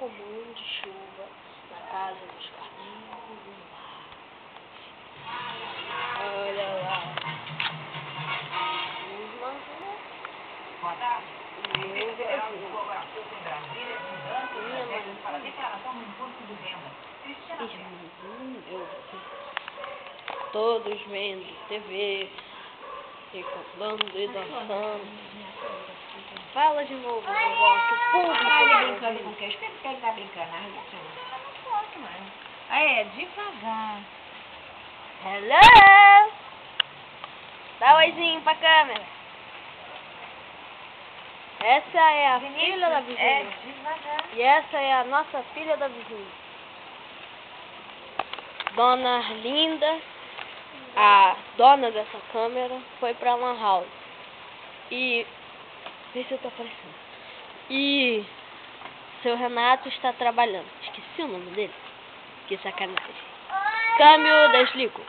comum de chuva na casa dos Carlinhos do Mar. Olha lá. Boa tarde. Minha todos vendo TV, reclamando e dançando. Fala de novo, vovó, que o público Ele tá brincando ouvindo. com quem? Espera que ele tá brincando. Não posso mais. Aí, é devagar. Hello! Dá um oizinho pra câmera. Essa é a filha da vizinha. É devagar. E essa é a nossa filha da vizinha. Dona Arlinda, a dona dessa câmera, foi pra Lan House. E... vê se eu tô aparecendo. E... seu Renato está trabalhando. Esqueci o nome dele. Que sacanagem. Câmbio, desligo.